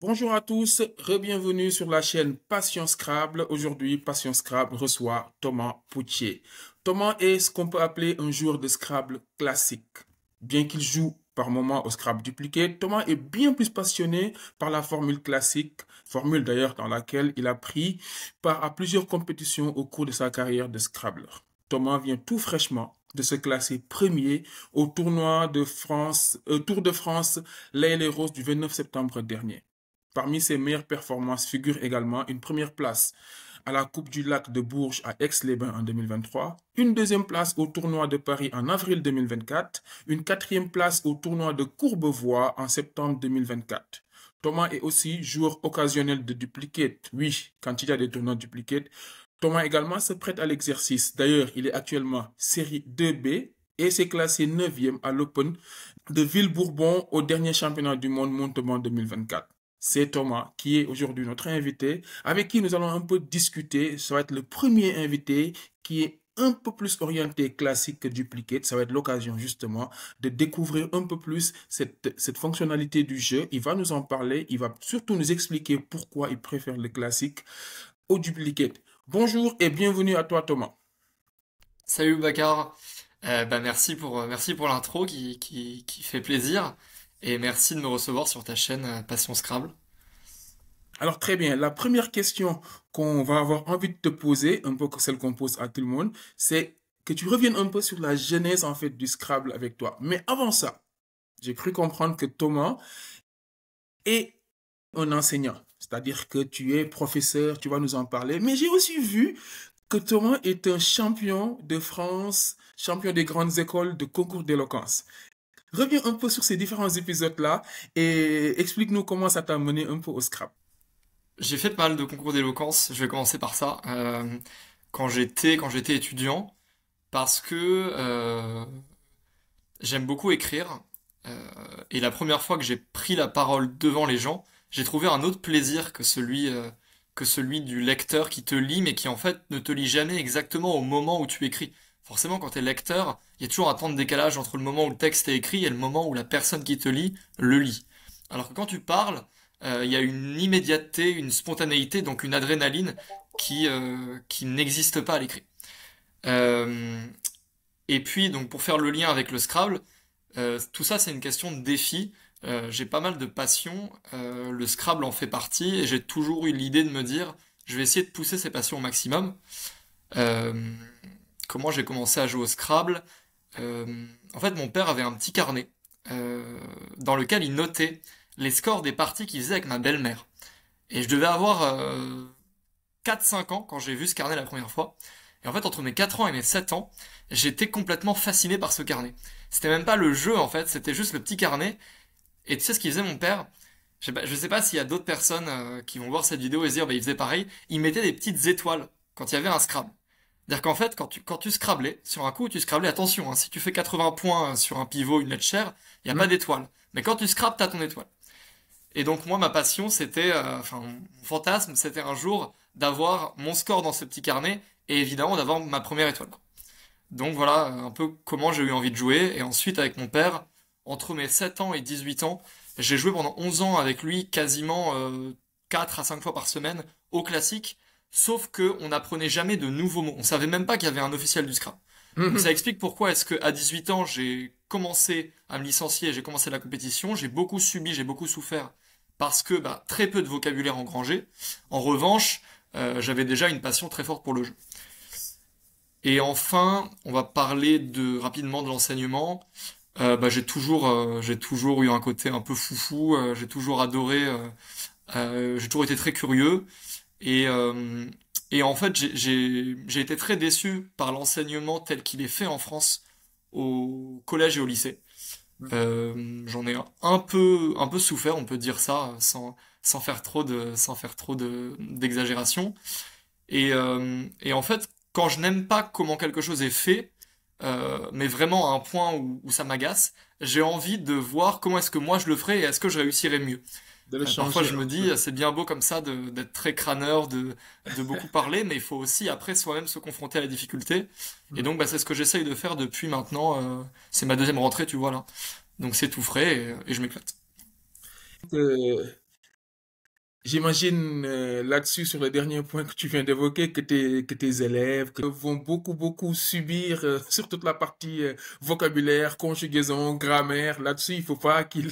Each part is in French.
Bonjour à tous, re-bienvenue sur la chaîne Passion Scrabble. Aujourd'hui, Passion Scrabble reçoit Thomas Poutier. Thomas est ce qu'on peut appeler un joueur de Scrabble classique. Bien qu'il joue par moments au Scrabble Duplicate, Thomas est bien plus passionné par la formule classique, formule d'ailleurs dans laquelle il a pris part à plusieurs compétitions au cours de sa carrière de Scrabbler. Thomas vient tout fraîchement de se classer premier au Tour de France L'Aile et Rose du 29 septembre dernier. Parmi ses meilleures performances figure également une première place à la Coupe du Lac de Bourges à Aix-les-Bains en 2023, une deuxième place au tournoi de Paris en avril 2024, une quatrième place au tournoi de Courbevoie en septembre 2024. Thomas est aussi joueur occasionnel de duplicate. Oui, quand il y a des tournois de duplicate, Thomas également se prête à l'exercice. D'ailleurs, il est actuellement série 2B et s'est classé 9e à l'Open de Villebourbon au dernier championnat du monde Montauban 2024. C'est Thomas qui est aujourd'hui notre invité, avec qui nous allons un peu discuter. Ça va être le premier invité qui est un peu plus orienté classique que duplicate. Ça va être l'occasion justement de découvrir un peu plus cette fonctionnalité du jeu. Il va nous en parler, il va surtout nous expliquer pourquoi il préfère le classique au duplicate. Bonjour et bienvenue à toi Thomas. Salut Bakar. Merci pour l'intro qui fait plaisir et merci de me recevoir sur ta chaîne Passion Scrabble. Alors très bien, la première question qu'on va avoir envie de te poser, un peu que celle qu'on pose à tout le monde, c'est que tu reviennes un peu sur la genèse en fait du Scrabble avec toi. Mais avant ça, j'ai cru comprendre que Thomas est un enseignant, c'est-à-dire que tu es professeur, tu vas nous en parler. Mais j'ai aussi vu que Thomas est un champion de France, champion des grandes écoles de concours d'éloquence. Reviens un peu sur ces différents épisodes-là et explique-nous comment ça t'a mené un peu au Scrabble. J'ai fait pas mal de concours d'éloquence, je vais commencer par ça, quand j'étais étudiant, parce que j'aime beaucoup écrire, et la première fois que j'ai pris la parole devant les gens, j'ai trouvé un autre plaisir que celui du lecteur qui te lit, mais qui en fait ne te lit jamais exactement au moment où tu écris. Forcément, quand t'es lecteur, il y a toujours un temps de décalage entre le moment où le texte est écrit et le moment où la personne qui te lit le lit. Alors que quand tu parles, il y a une immédiateté, une spontanéité, donc une adrénaline qui n'existe pas à l'écrit. Euh, et puis, donc, pour faire le lien avec le Scrabble, tout ça, c'est une question de défi. J'ai pas mal de passion, le Scrabble en fait partie, et j'ai toujours eu l'idée de me dire, je vais essayer de pousser ces passions au maximum. Euh, Comment j'ai commencé à jouer au Scrabble? En fait, mon père avait un petit carnet dans lequel il notait les scores des parties qu'il faisait avec ma belle-mère. Et je devais avoir 4-5 ans quand j'ai vu ce carnet la première fois. Et en fait, entre mes 4 ans et mes 7 ans, j'étais complètement fasciné par ce carnet. C'était même pas le jeu en fait, c'était juste le petit carnet. Et tu sais ce qu'il faisait mon père? Je sais pas s'il y a d'autres personnes qui vont voir cette vidéo et se dire bah il faisait pareil. Il mettait des petites étoiles quand il y avait un Scrabble. C'est-à-dire qu'en fait, quand tu scrablais, sur un coup, tu scrablais, attention, hein, si tu fais 80 points sur un pivot, une lettre chère, il n'y a pas Hmm. d'étoile. Mais quand tu scrabes, t'as ton étoile. Et donc moi, ma passion, c'était, enfin, mon fantasme, c'était un jour d'avoir mon score dans ce petit carnet et évidemment d'avoir ma première étoile. Donc voilà un peu comment j'ai eu envie de jouer. Et ensuite, avec mon père, entre mes 7 ans et 18 ans, j'ai joué pendant 11 ans avec lui quasiment 4 à 5 fois par semaine au classique. Sauf que on n'apprenait jamais de nouveaux mots. On savait même pas qu'il y avait un officiel du Scrabble. Donc ça Mhm. explique pourquoi est-ce que à 18 ans, j'ai commencé à me licencier, j'ai commencé la compétition, j'ai beaucoup subi, j'ai beaucoup souffert parce que bah, très peu de vocabulaire engrangé. En revanche, j'avais déjà une passion très forte pour le jeu. Et enfin, on va parler rapidement de l'enseignement. J'ai toujours eu un côté un peu foufou. J'ai toujours adoré. J'ai toujours été très curieux. Et, euh, et en fait, j'ai été très déçu par l'enseignement tel qu'il est fait en France au collège et au lycée. J'en ai un peu souffert, on peut dire ça, sans faire trop d'exagération. Et en fait, quand je n'aime pas comment quelque chose est fait, mais vraiment à un point où ça m'agace, j'ai envie de voir comment est-ce que moi je le ferais et est-ce que je réussirais mieux. De le Parfois changer je me un dis, peu. c'est bien beau comme ça d'être très crâneur, de beaucoup parler, mais il faut aussi après soi-même se confronter à la difficulté. Et donc bah, c'est ce que j'essaye de faire depuis maintenant. C'est ma deuxième rentrée, tu vois là. Donc c'est tout frais et je m'éclate. J'imagine là-dessus, sur le dernier point que tu viens d'évoquer, que tes élèves que vont beaucoup subir sur toute la partie vocabulaire, conjugaison, grammaire. Là-dessus, il faut pas qu'ils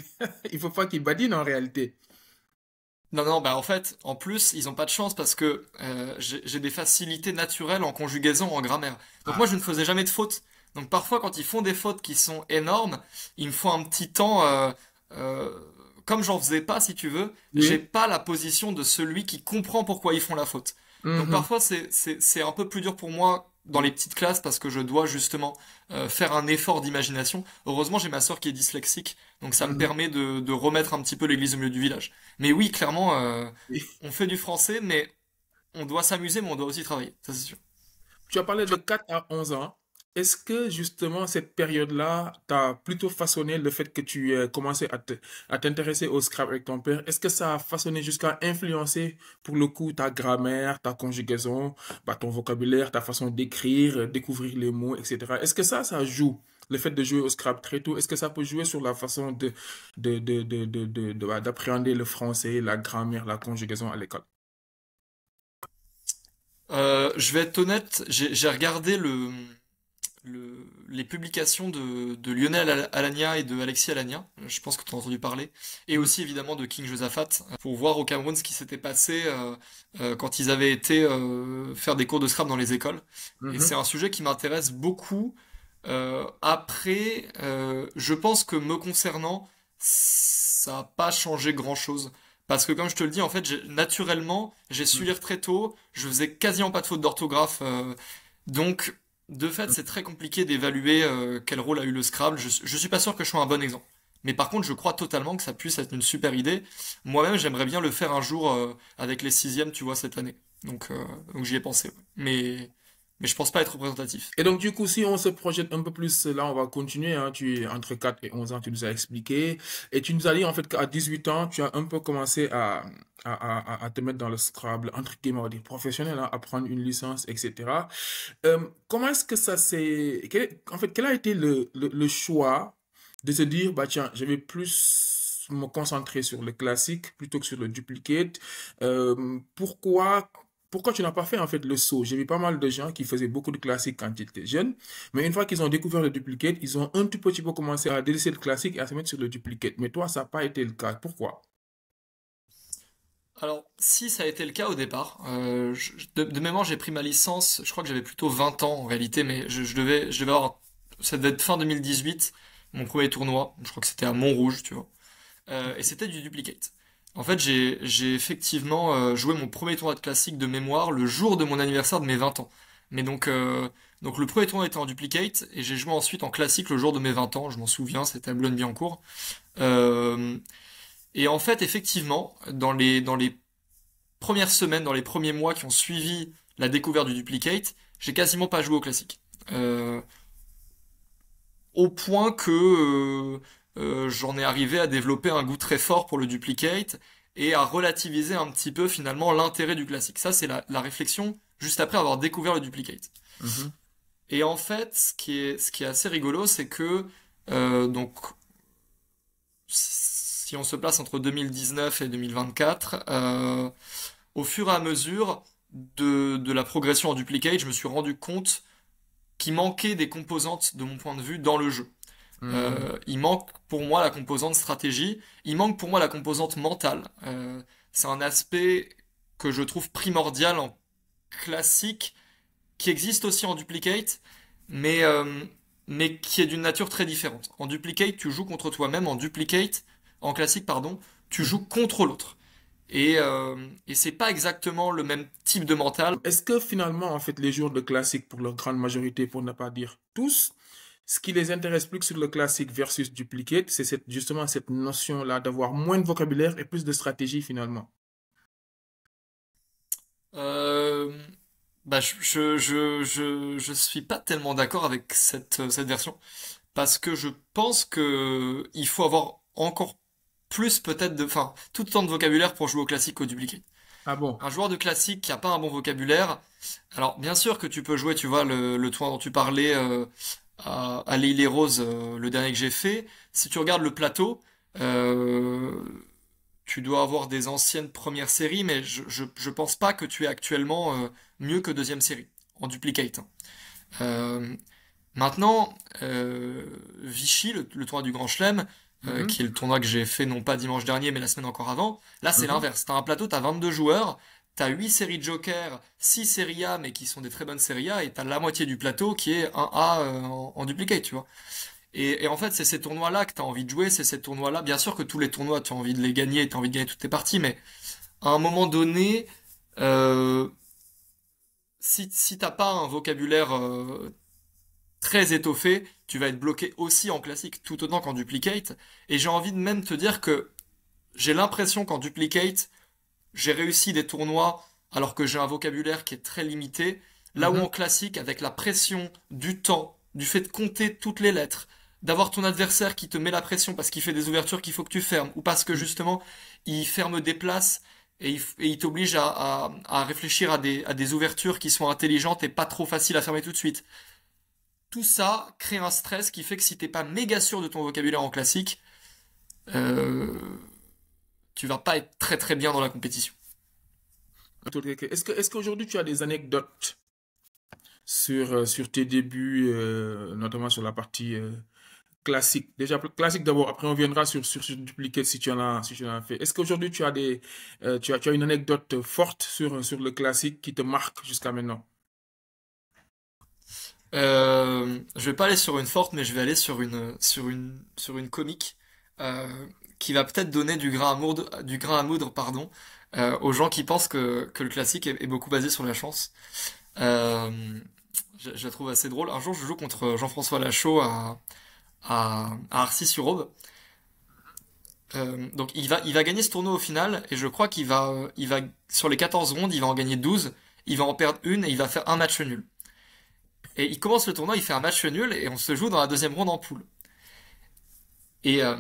il faut pas qu'ils badinent en réalité. Non, non, bah en fait, en plus, ils ont pas de chance parce que j'ai des facilités naturelles en conjugaison, en grammaire. Donc moi, Ah, je ne faisais jamais de fautes. Donc parfois, quand ils font des fautes qui sont énormes, il me faut un petit temps. Euh, Comme j'en faisais pas, si tu veux, j'ai oui. pas la position de celui qui comprend pourquoi ils font la faute. Donc Mhm. parfois, c'est un peu plus dur pour moi dans les petites classes parce que je dois justement faire un effort d'imagination. Heureusement, j'ai ma sœur qui est dyslexique, donc ça me Mhm. permet de remettre un petit peu l'église au milieu du village. Mais oui, clairement, Oui. on fait du français, mais on doit s'amuser, mais on doit aussi travailler, ça c'est sûr. Tu as parlé de 4 à 11 ans. Est-ce que justement cette période-là t'a plutôt façonné le fait que tu aies commencé à t'intéresser au Scrabble avec ton père? Est-ce que ça a façonné jusqu'à influencer pour le coup ta grammaire, ta conjugaison, bah, ton vocabulaire, ta façon d'écrire, découvrir les mots, etc. Est-ce que ça joue? Le fait de jouer au Scrabble très tôt, est-ce que ça peut jouer sur la façon bah, d'appréhender le français, la grammaire, la conjugaison à l'école? Je vais être honnête, j'ai regardé les publications de Lionel Alagna et de Alexis Alagna, je pense que tu as entendu parler, et Mhm. aussi évidemment de King Josaphat, pour voir au Cameroun ce qui s'était passé quand ils avaient été faire des cours de Scrabble dans les écoles. Et c'est Mhm. un sujet qui m'intéresse beaucoup. Après, je pense que me concernant, ça n'a pas changé grand-chose. Parce que comme je te le dis, en fait, naturellement, j'ai su Mhm. lire très tôt, je faisais quasiment pas de fautes d'orthographe, donc de fait, Mhm. c'est très compliqué d'évaluer quel rôle a eu le Scrabble. Je suis pas sûr que je sois un bon exemple. Mais par contre, je crois totalement que ça puisse être une super idée. Moi-même, j'aimerais bien le faire un jour avec les sixièmes, tu vois, cette année. Donc j'y ai pensé. Ouais. Mais je pense pas être représentatif. Et donc, du coup, si on se projette un peu plus, là, on va continuer, hein, tu es entre 4 et 11 ans, tu nous as expliqué. Et tu nous as dit, en fait, qu'à 18 ans, tu as un peu commencé à te mettre dans le Scrabble, entre guillemets, on va dire professionnel, hein, à prendre une licence, etc. Comment est-ce que ça s'est... En fait, quel a été le choix de se dire, bah tiens, je vais plus me concentrer sur le classique plutôt que sur le duplicate. Pourquoi tu n'as pas fait en fait le saut? J'ai vu pas mal de gens qui faisaient beaucoup de classiques quand ils étaient jeunes, mais une fois qu'ils ont découvert le duplicate, ils ont un tout petit peu commencé à délaisser le classique et à se mettre sur le duplicate. Mais toi, ça n'a pas été le cas. Pourquoi? Alors, si ça a été le cas au départ, de mémoire, j'ai pris ma licence, je crois que j'avais plutôt 20 ans en réalité, mais je devais avoir, ça devait être fin 2018, mon premier tournoi, je crois que c'était à Montrouge, tu vois. Et c'était du duplicate. En fait, j'ai effectivement joué mon premier tournoi de classique de mémoire le jour de mon anniversaire de mes 20 ans. Mais donc le premier tournoi était en duplicate et j'ai joué ensuite en classique le jour de mes 20 ans, je m'en souviens, c'était à Boulogne-Billancourt. Euh, et en fait, effectivement, dans les premières semaines, dans les premiers mois qui ont suivi la découverte du duplicate, j'ai quasiment pas joué au classique. Euh, Au point que j'en ai arrivé à développer un goût très fort pour le duplicate et à relativiser un petit peu finalement l'intérêt du classique. Ça, c'est la réflexion juste après avoir découvert le duplicate. Mhm, Et en fait, ce qui est assez rigolo, c'est que donc si on se place entre 2019 et 2024, au fur et à mesure de la progression en duplicate, je me suis rendu compte qu'il manquait des composantes, de mon point de vue, dans le jeu. mhm. Il manque pour moi la composante stratégie, il manque pour moi la composante mentale. C'est un aspect que je trouve primordial en classique, qui existe aussi en duplicate, mais, euh, mais qui est d'une nature très différente. En duplicate, tu joues contre toi-même, en classique, pardon, tu joues contre l'autre. Et c'est pas exactement le même type de mental. Est-ce que finalement, en fait, les joueurs de classique, pour leur grande majorité, pour ne pas dire tous, ce qui les intéresse plus que sur le classique versus duplicate, c'est justement cette notion-là d'avoir moins de vocabulaire et plus de stratégie finalement. Euh, Bah, je suis pas tellement d'accord avec cette version parce que je pense que il faut avoir encore plus peut-être enfin, tout autant de vocabulaire pour jouer au classique qu'au duplicate. Ah bon? Un joueur de classique qui a pas un bon vocabulaire, alors bien sûr que tu peux jouer, tu vois, le tournoi dont tu parlais à l'île et Roses, le dernier que j'ai fait. Si tu regardes le plateau, euh, tu dois avoir des anciennes premières séries, mais je pense pas que tu es actuellement mieux que deuxième série en duplicate, hein. Euh, Maintenant, Vichy, le tournoi du Grand Chelem, Mhm, qui est le tournoi que j'ai fait non pas dimanche dernier, mais la semaine encore avant, là c'est mhm. l'inverse. T'as un plateau, t'as 22 joueurs, t'as 8 séries de Joker, 6 séries A, mais qui sont des très bonnes séries A, et t'as la moitié du plateau qui est un A en duplicate, tu vois. Et en fait, c'est ces tournois-là que t'as envie de jouer, c'est ces tournois-là. Bien sûr que tous les tournois, tu as envie de les gagner, t'as envie de gagner toutes tes parties, mais à un moment donné, euh, si t'as pas un vocabulaire très étoffé, tu vas être bloqué aussi en classique, tout autant qu'en duplicate. Et j'ai envie de même te dire que j'ai l'impression qu'en duplicate, j'ai réussi des tournois alors que j'ai un vocabulaire qui est très limité. Là où Mhm. en classique, avec la pression, du temps, du fait de compter toutes les lettres, d'avoir ton adversaire qui te met la pression parce qu'il fait des ouvertures qu'il faut que tu fermes, ou parce que justement, il ferme des places et il t'oblige à réfléchir à des ouvertures qui sont intelligentes et pas trop faciles à fermer tout de suite. Tout ça crée un stress qui fait que si t'es pas méga sûr de ton vocabulaire en classique, euh, tu vas pas être très très bien dans la compétition. Est-ce qu'aujourd'hui tu as des anecdotes sur tes débuts, notamment sur la partie classique? Déjà, classique d'abord, après on viendra sur duplicate si tu en as fait. Est-ce qu'aujourd'hui tu as une anecdote forte sur le classique qui te marque jusqu'à maintenant? Je vais pas aller sur une forte, mais je vais aller sur une comique qui va peut-être donner du grain à moudre, pardon, aux gens qui pensent que le classique est beaucoup basé sur la chance. Euh, je la trouve assez drôle. Un jour, je joue contre Jean-François Lachaud à Arcis-sur-Aube. Donc il va gagner ce tournoi au final, et je crois il va, sur les 14 rondes, il va en gagner 12, il va en perdre une, et il va faire un match nul. Et il commence le tournoi, il fait un match nul, et on se joue dans la deuxième ronde en poule. Et, euh,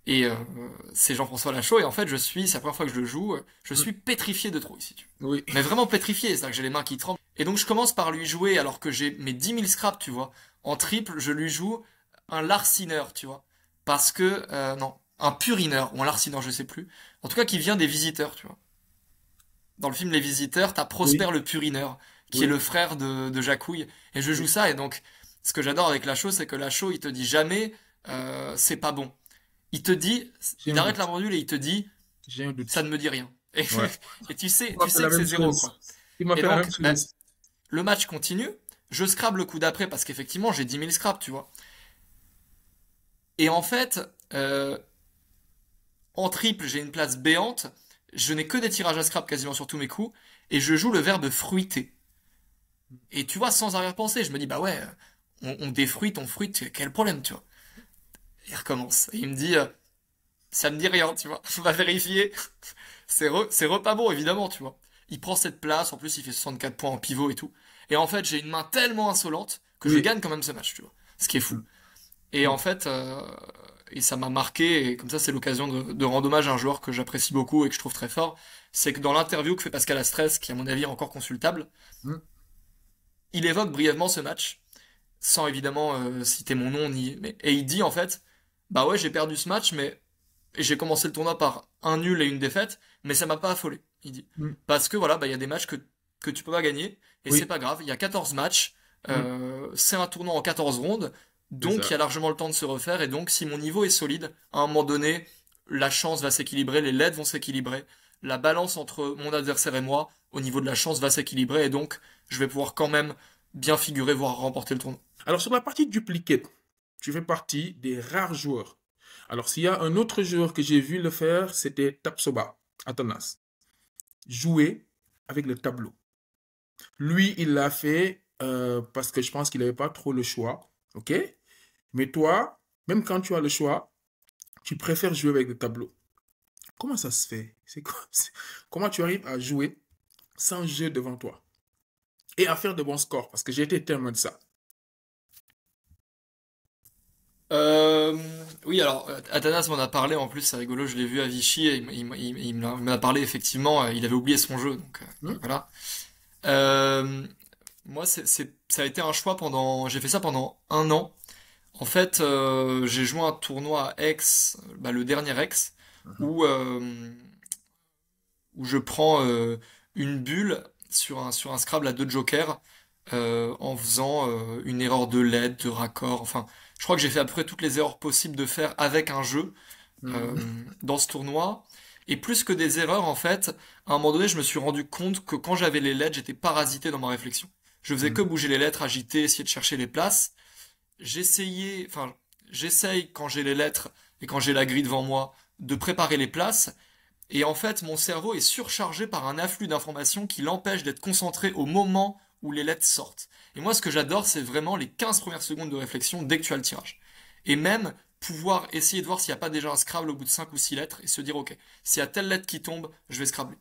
et c'est Jean-François Lachaud, et en fait c'est la première fois que je le joue, je Mm. suis pétrifié de trop ici. Oui. Mais vraiment pétrifié, c'est-à-dire que j'ai les mains qui tremblent. Et donc je commence par lui jouer, alors que j'ai mes 10 000 scraps, tu vois. En triple, je lui joue un larcineur, tu vois. Parce que, non, un purineur, ou un larcineur, je sais plus. En tout cas, qui vient des visiteurs, tu vois. Dans le film Les Visiteurs, t'as Prosper Oui. le Purineur, qui est Oui. le frère de Jacouille. Et je joue Oui. ça, et donc, ce que j'adore avec Lachaud, c'est que Lachaud, il te dit jamais, c'est pas bon. Il te dit, J'ai il un arrête la doute. pendule et il te dit, J'ai un ça doute. ne me dit rien. Et, Ouais. et Il m'a tu fait sais la que c'est même zéro, chose. quoi. Il m'a Et fait la même donc, bah, chose. le match continue, je scrape le coup d'après parce qu'effectivement, j'ai 10 000 scraps, tu vois. Et en fait, en triple, j'ai une place béante, je n'ai que des tirages à scrap quasiment sur tous mes coups, et je joue le verbe fruiter. Et tu vois, sans arrière-pensée, je me dis, bah ouais, on défruite, on fruite, quel problème, tu vois. Et il recommence. Et il me dit, ça me dit rien, tu vois. On va vérifier. C'est repas bon, évidemment, tu vois. Il prend cette place, en plus il fait 64 points en pivot et tout. Et en fait, j'ai une main tellement insolente que je Oui. gagne quand même ce match, tu vois. Ce qui est fou. Mm. Et en Mm. fait, et ça m'a marqué, et comme ça c'est l'occasion de rendre hommage à un joueur que j'apprécie beaucoup et que je trouve très fort, c'est que dans l'interview que fait Pascal Astrez, qui à mon avis est encore consultable, Mm. il évoque brièvement ce match, sans évidemment citer mon nom, et il dit en fait, bah ouais j'ai perdu ce match, mais et j'ai commencé le tournoi par un nul et une défaite, mais ça m'a pas affolé, il dit. Mm. Parce que voilà, bah, il y a des matchs que tu peux pas gagner, et c'est Oui. pas grave, il y a 14 matchs, Mm. c'est un tournoi en 14 rondes, C'est donc il y ça. a largement le temps de se refaire, et donc si mon niveau est solide, à un moment donné, la chance va s'équilibrer, les LED vont s'équilibrer, la balance entre mon adversaire et moi, au niveau de la chance, va s'équilibrer, et donc je vais pouvoir quand même bien figurer, voire remporter le tournoi. Alors, sur la partie duplicate, tu fais partie des rares joueurs. Alors, s'il y a un autre joueur que j'ai vu le faire, c'était Tapsoba, Atanas. Jouer avec le tableau. Lui, il l'a fait parce que je pense qu'il n'avait pas trop le choix. OK? Mais toi, même quand tu as le choix, tu préfères jouer avec le tableau. Comment ça se fait? Comment tu arrives à jouer sans jeu devant toi et à faire de bons scores? Parce que j'ai été témoin de ça. Euh, oui, alors Athanas m'en a parlé en plus, c'est rigolo, je l'ai vu à Vichy et il m'en a parlé effectivement, il avait oublié son jeu, donc Hmm. voilà. Euh, Moi, ça a été un choix j'ai fait ça pendant un an. En fait, j'ai joué un tournoi à Aix, bah, le dernier Aix, Mhm. où, où je prends une bulle sur un Scrabble à deux jokers en faisant une erreur de lettre, de raccord. Enfin, je crois que j'ai fait à peu près toutes les erreurs possibles de faire avec un jeu Mhm. dans ce tournoi. Et plus que des erreurs, en fait, à un moment donné, je me suis rendu compte que quand j'avais les lettres, j'étais parasité dans ma réflexion. Je faisais que Mhm. bouger les lettres, agiter, essayer de chercher les places. J'essaye quand j'ai les lettres et quand j'ai la grille devant moi de préparer les places. Et en fait, mon cerveau est surchargé par un afflux d'informations qui l'empêche d'être concentré au moment où les lettres sortent. Et moi, ce que j'adore, c'est vraiment les 15 premières secondes de réflexion dès que tu as le tirage. Et même pouvoir essayer de voir s'il n'y a pas déjà un Scrabble au bout de 5 ou 6 lettres et se dire, ok, s'il y a telle lettre qui tombe, je vais Scrabbler.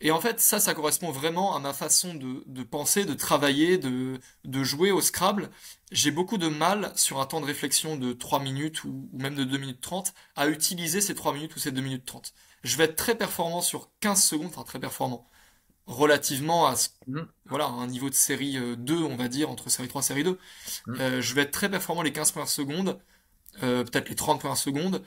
Et en fait, ça correspond vraiment à ma façon de penser, de travailler, de jouer au Scrabble. J'ai beaucoup de mal, sur un temps de réflexion de 3 minutes ou même de 2 minutes 30, à utiliser ces 3 minutes ou ces 2 minutes 30. Je vais être très performant sur 15 secondes, enfin très performant, relativement Mhm. voilà, à un niveau de série 2, on va dire, entre série 3 et série 2. Mhm. Je vais être très performant les 15 premières secondes, peut-être les 30 premières secondes,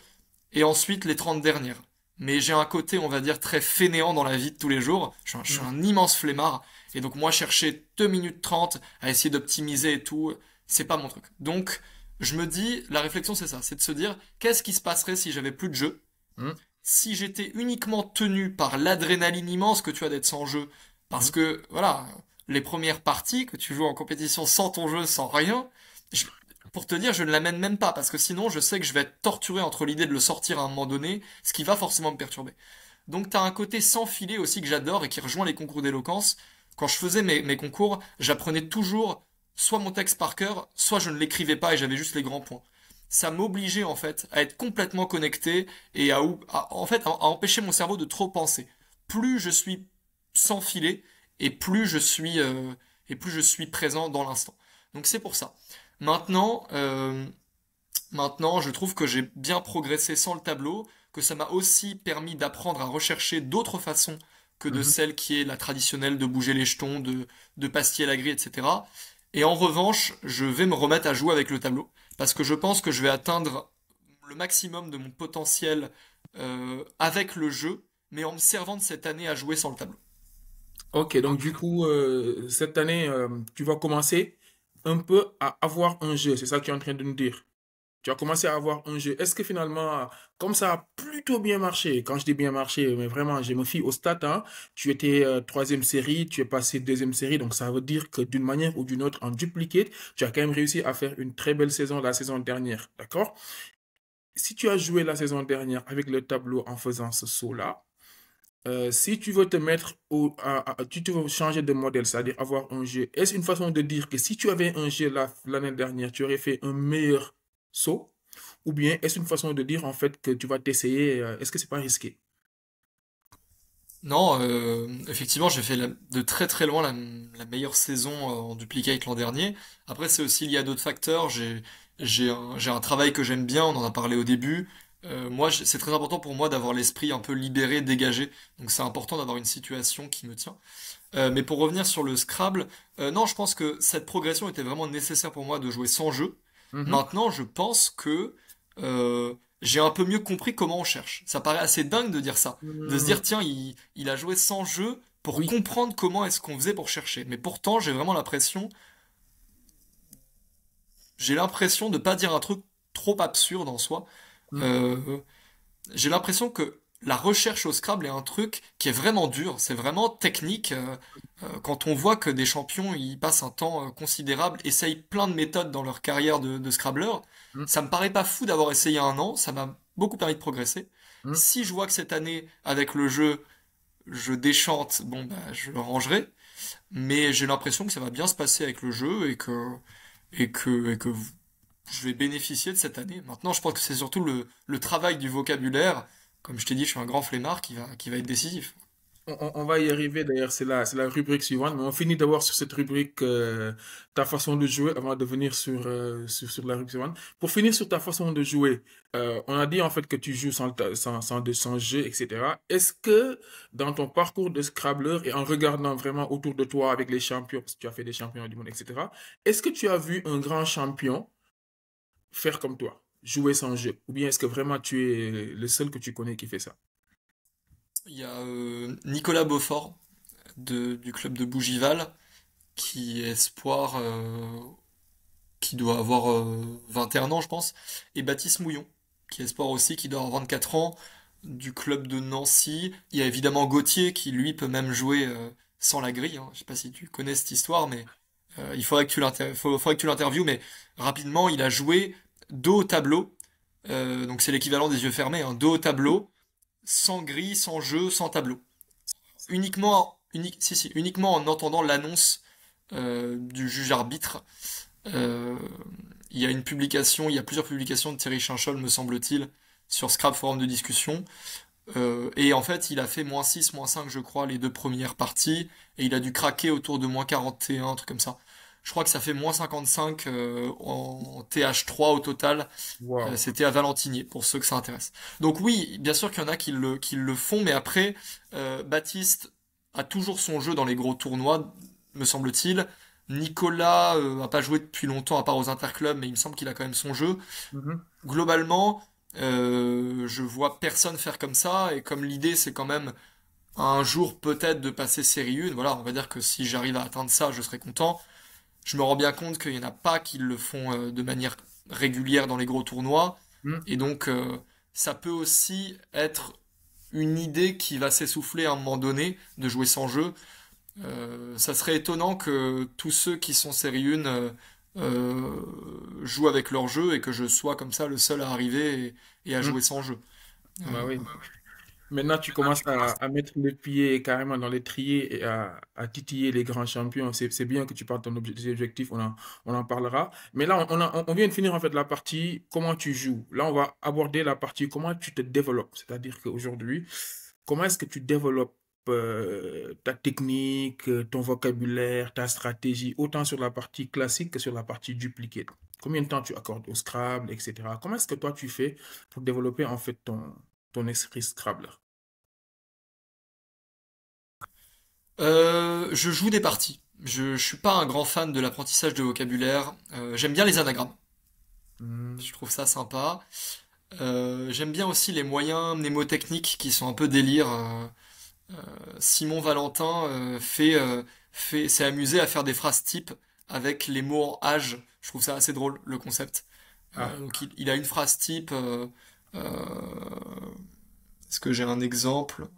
et ensuite les 30 dernières. Mais j'ai un côté, on va dire, très fainéant dans la vie de tous les jours. Je suis Mhm. un immense flemmard. Et donc moi, chercher 2 minutes 30 à essayer d'optimiser et tout, c'est pas mon truc. Donc, je me dis, la réflexion, c'est ça. C'est de se dire, qu'est-ce qui se passerait si j'avais plus de jeu? Mhm. Si j'étais uniquement tenu par l'adrénaline immense que tu as d'être sans jeu. Parce Mhm. que, voilà, les premières parties que tu joues en compétition sans ton jeu, sans rien, je- pour te dire, je ne l'amène même pas, parce que sinon, je sais que je vais être torturé entre l'idée de le sortir à un moment donné, ce qui va forcément me perturber. Donc, t'as un côté sans filet aussi que j'adore et qui rejoint les concours d'éloquence. Quand je faisais mes concours, j'apprenais toujours soit mon texte par cœur, soit je ne l'écrivais pas et j'avais juste les grands points. Ça m'obligeait en fait à être complètement connecté et en fait, à empêcher mon cerveau de trop penser. Plus je suis sans filet et plus je suis présent dans l'instant. Donc c'est pour ça. Maintenant, je trouve que j'ai bien progressé sans le tableau, que ça m'a aussi permis d'apprendre à rechercher d'autres façons que de Mhm. celle qui est la traditionnelle de bouger les jetons, de pastiller la grille, etc. Et en revanche, je vais me remettre à jouer avec le tableau, parce que je pense que je vais atteindre le maximum de mon potentiel avec le jeu, mais en me servant de cette année à jouer sans le tableau. Ok, donc du coup, cette année, tu vas commencer un peu à avoir un jeu, c'est ça que tu es en train de nous dire. Tu as commencé à avoir un jeu. Est-ce que finalement, comme ça a plutôt bien marché, quand je dis bien marché, mais vraiment, je me fie au stat, hein, tu étais troisième série, tu es passé deuxième série, donc ça veut dire que d'une manière ou d'une autre, en duplicate, tu as quand même réussi à faire une très belle saison la saison dernière, d'accord? Si tu as joué la saison dernière avec le tableau en faisant ce saut-là, si tu veux te mettre tu te veux changer de modèle, c'est-à-dire avoir un jeu, est-ce une façon de dire que si tu avais un jeu l'année dernière, tu aurais fait un meilleur saut? Ou bien est-ce une façon de dire en fait que tu vas t'essayer, est-ce que c'est pas risqué? Non, effectivement, j'ai fait de très très loin la meilleure saison en duplicate l'an dernier. Après, c'est aussi lié à d'autres facteurs. J'ai un travail que j'aime bien, on en a parlé au début. Moi, c'est très important pour moi d'avoir l'esprit un peu libéré, dégagé. Donc c'est important d'avoir une situation qui me tient. Mais pour revenir sur le Scrabble, non, je pense que cette progression était vraiment nécessaire pour moi de jouer sans jeu. Mhm. Maintenant, je pense que j'ai un peu mieux compris comment on cherche. Ça paraît assez dingue de dire ça, de se Hmm, dire tiens, il a joué sans jeu pour oui. comprendre comment est-ce qu'on faisait pour chercher. Mais pourtant, j'ai l'impression de pas dire un truc trop absurde en soi. Hmm, Euh, j'ai l'impression que la recherche au Scrabble est un truc qui est vraiment dur, c'est vraiment technique. Quand on voit que des champions ils passent un temps considérable, essayent plein de méthodes dans leur carrière de Scrabbler, hmm, ça me paraît pas fou d'avoir essayé un an, ça m'a beaucoup permis de progresser. hmm. Si je vois que cette année, avec le jeu, je déchante, bon bah je le rangerai, mais j'ai l'impression que ça va bien se passer avec le jeu et que je vais bénéficier de cette année. Maintenant, je pense que c'est surtout le travail du vocabulaire. Comme je t'ai dit, je suis un grand flemmard qui va être décisif. On va y arriver d'ailleurs, c'est la rubrique suivante, mais on finit d'abord sur cette rubrique, ta façon de jouer avant de venir sur la rubrique suivante. Pour finir sur ta façon de jouer, on a dit en fait que tu joues sans jeu, etc. Est-ce que dans ton parcours de Scrabbler et en regardant vraiment autour de toi avec les champions, parce que tu as fait des champions du monde, etc., est-ce que tu as vu un grand champion faire comme toi? jouer sans jeu? Ou bien est-ce que vraiment tu es le seul que tu connais qui fait ça? Il y a Nicolas Beaufort du club de Bougival qui est espoir, qui doit avoir 21 ans, je pense, et Baptiste Mouillon, qui est espoir aussi, qui doit avoir 24 ans, du club de Nancy. Il y a évidemment Gauthier, qui lui peut même jouer sans la grille, hein. Je sais pas si tu connais cette histoire, mais il faudrait que faudrait que tu l'interviewes, mais rapidement, il a joué dos au tableau, donc c'est l'équivalent des yeux fermés, hein, dos au tableau, sans grille, sans jeu, sans tableau. Uniquement en entendant l'annonce du juge arbitre. Euh, il y a une publication, il y a plusieurs publications de Thierry Chinchol, me semble-t-il, sur Scrap Forum de discussion. Et en fait, il a fait -6, -5, je crois, les deux premières parties, et il a dû craquer autour de -41, un truc comme ça. Je crois que ça fait -55 en TH3 au total. Wow. C'était à Valentinier, pour ceux que ça intéresse. Donc oui, bien sûr qu'il y en a qui le font, mais après, Baptiste a toujours son jeu dans les gros tournois, me semble-t-il. Nicolas a pas joué depuis longtemps, à part aux interclubs, mais il me semble qu'il a quand même son jeu. Mhm. Globalement, je vois personne faire comme ça, et comme l'idée c'est quand même un jour peut-être de passer série 1, voilà, on va dire que si j'arrive à atteindre ça, je serai content. Je me rends bien compte qu'il y en a pas qui le font de manière régulière dans les gros tournois, Mhm. et donc ça peut aussi être une idée qui va s'essouffler à un moment donné de jouer sans jeu. Ça serait étonnant que tous ceux qui sont série 1 jouent avec leur jeu et que je sois comme ça le seul à arriver et à Mhm. jouer sans jeu. Bah Euh, oui. Maintenant, tu commences à mettre le pied carrément dans l'étrier et à titiller les grands champions. C'est bien que tu parles de ton objectif, on en parlera. Mais là, on vient de finir en fait la partie comment tu joues. Là, on va aborder la partie comment tu te développes. C'est-à-dire qu'aujourd'hui, comment est-ce que tu développes ta technique, ton vocabulaire, ta stratégie, autant sur la partie classique que sur la partie dupliquée. Combien de temps tu accordes au Scrabble, etc. Comment est-ce que toi tu fais pour développer en fait ton esprit Scrabble? je joue des parties. Je suis pas un grand fan de l'apprentissage de vocabulaire. J'aime bien les anagrammes. Hmm. Je trouve ça sympa. J'aime bien aussi les moyens mnémotechniques qui sont un peu délire. Simon Valentin s'est amusé à faire des phrases types avec les mots en âge. Je trouve ça assez drôle, le concept. Ah, Donc il a une phrase type. Est-ce que j'ai un exemple?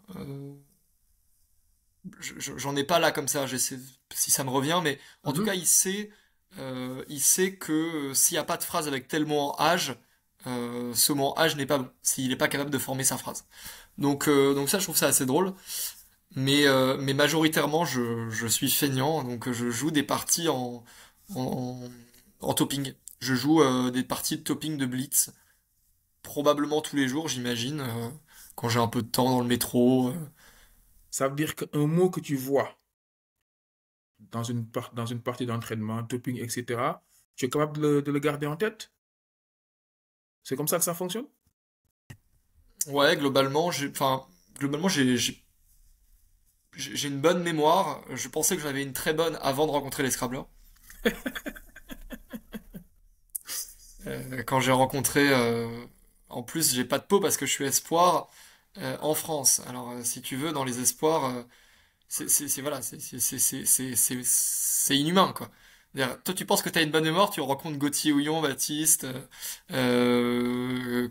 J'en ai pas là comme ça. J'essaie si ça me revient, mais en tout mhm, cas il sait que s'il n'y a pas de phrase avec tel mot en âge, ce mot en âge n'est pas bon. S'il n'est pas capable de former sa phrase. Donc ça, je trouve ça assez drôle. Mais majoritairement, je suis feignant, donc je joue des parties en, en topping. Je joue des parties de topping de Blitz, probablement tous les jours, j'imagine, quand j'ai un peu de temps dans le métro. ça veut dire qu'un mot que tu vois dans une partie d'entraînement, topping, etc., tu es capable de le garder en tête? C'est comme ça que ça fonctionne? Ouais, globalement, j'ai une bonne mémoire. Je pensais que j'avais une très bonne avant de rencontrer les Scrabblers. Quand j'ai rencontré, en plus, j'ai pas de peau parce que je suis espoir en France. Alors, si tu veux, dans les espoirs, voilà, c'est inhumain, quoi. C'est-à-dire, toi, tu penses que t'as une bonne mémoire, tu rencontres Gauthier Houillon, Baptiste,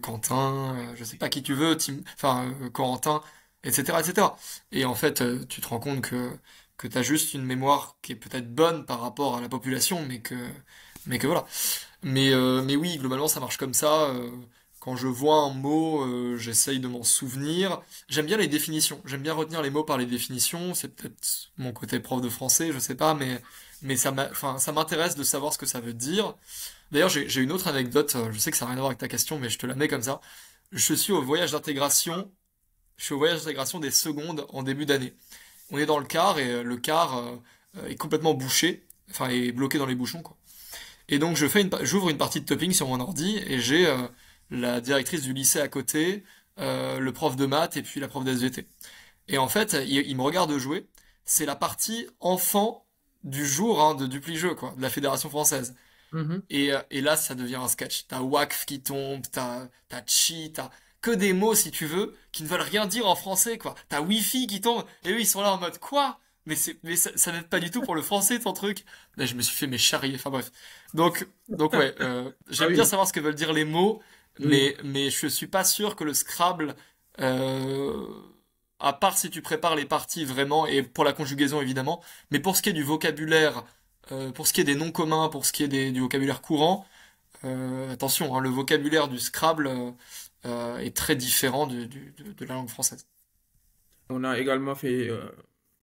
Quentin, je sais pas qui tu veux, Corentin, etc., etc. Et en fait, tu te rends compte que t'as juste une mémoire qui est peut-être bonne par rapport à la population, mais que voilà. Mais oui, globalement, ça marche comme ça. Quand je vois un mot, j'essaye de m'en souvenir. J'aime bien les définitions. J'aime bien retenir les mots par les définitions. C'est peut-être mon côté prof de français, je sais pas, mais enfin, ça m'intéresse de savoir ce que ça veut dire. D'ailleurs, j'ai une autre anecdote. Je sais que ça n'a rien à voir avec ta question, mais je te la mets comme ça. Je suis au voyage d'intégration. Je suis au voyage d'intégration des secondes en début d'année. On est dans le car et le car est complètement bouché, enfin est bloqué dans les bouchons, quoi. Et donc j'ouvre une partie de topping sur mon ordi et j'ai la directrice du lycée à côté, le prof de maths et puis la prof d'SVT. Et en fait, il me regarde jouer. C'est la partie enfant du jour hein, du pli-jeu, quoi, de la Fédération française. Mhm. Et là, ça devient un sketch. T'as Wakf qui tombe, t'as Chi, t'as que des mots, si tu veux, qui ne veulent rien dire en français, quoi. T'as Wi-Fi qui tombe, et eux, ils sont là en mode, quoi? Mais ça n'aide pas du tout pour le français, ton truc. Là, je me suis fait mes charrier, enfin bref. Donc ouais, Ah j'aime bien oui, savoir ce que veulent dire les mots, oui. mais je suis pas sûr que le Scrabble, euh, à part si tu prépares les parties vraiment, et pour la conjugaison évidemment, mais pour ce qui est du vocabulaire, pour ce qui est des noms communs, pour ce qui est du vocabulaire courant, attention, hein, le vocabulaire du Scrabble est très différent de la langue française. On a également fait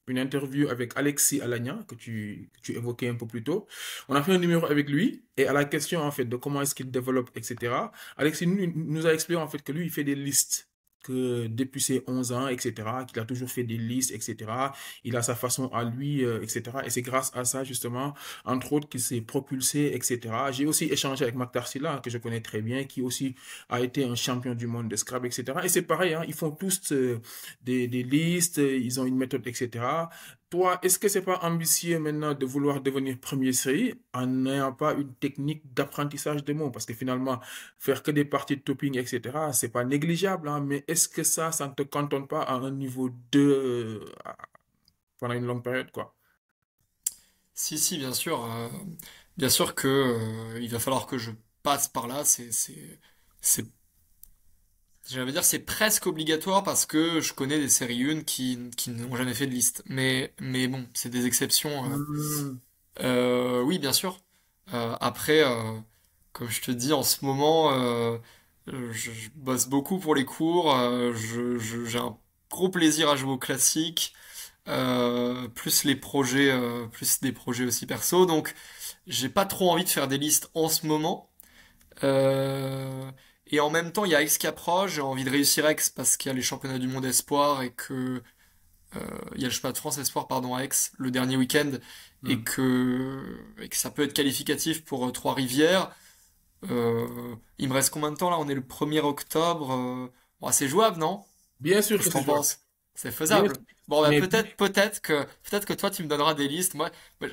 une interview avec Alexis Alagna, que tu évoquais un peu plus tôt. On a fait un numéro avec lui, et à la question, en fait, de comment est-ce qu'il développe, etc., Alexis nous a expliqué, en fait, que lui, il fait des listes, que depuis ses 11 ans, etc., qu'il a toujours fait des listes, etc., il a sa façon à lui, etc., et c'est grâce à ça, justement, entre autres, qu'il s'est propulsé, etc. J'ai aussi échangé avec Marc Tarsila, que je connais très bien, qui aussi a été un champion du monde de Scrabble, etc., et c'est pareil, hein, ils font tous des listes, ils ont une méthode, etc. Toi, est-ce que c'est pas ambitieux maintenant de vouloir devenir premier série en n'ayant pas une technique d'apprentissage des mots? Parce que finalement, faire que des parties de topping, etc., c'est pas négligeable, hein, mais est-ce que ça ne te cantonne pas à un niveau 2 pendant une longue période, quoi? Si, si, bien sûr que il va falloir que je passe par là. C'est, j'allais dire, c'est presque obligatoire parce que je connais des séries 1 qui n'ont jamais fait de liste. Mais bon, c'est des exceptions. Hmm, Oui, bien sûr. Après, comme je te dis, en ce moment, je bosse beaucoup pour les cours. J'ai un gros plaisir à jouer au classique, plus les projets, plus des projets aussi perso. Donc, j'ai pas trop envie de faire des listes en ce moment. Euh, et en même temps, il y a Aix qui approche. J'ai envie de réussir Aix parce qu'il y a les championnats du monde espoir et que il y a le championnat de France Espoir, pardon, à Aix, le dernier week-end, hmm. et que ça peut être qualificatif pour Trois-Rivières. Il me reste combien de temps là? On est le 1er octobre. Bon, c'est jouable, non? Bien sûr Qu'est-ce que que c'est t'en jouable. penses? C'est Bien faisable. sûr. Bon, bah, Mais peut-être que toi, tu me donneras des listes.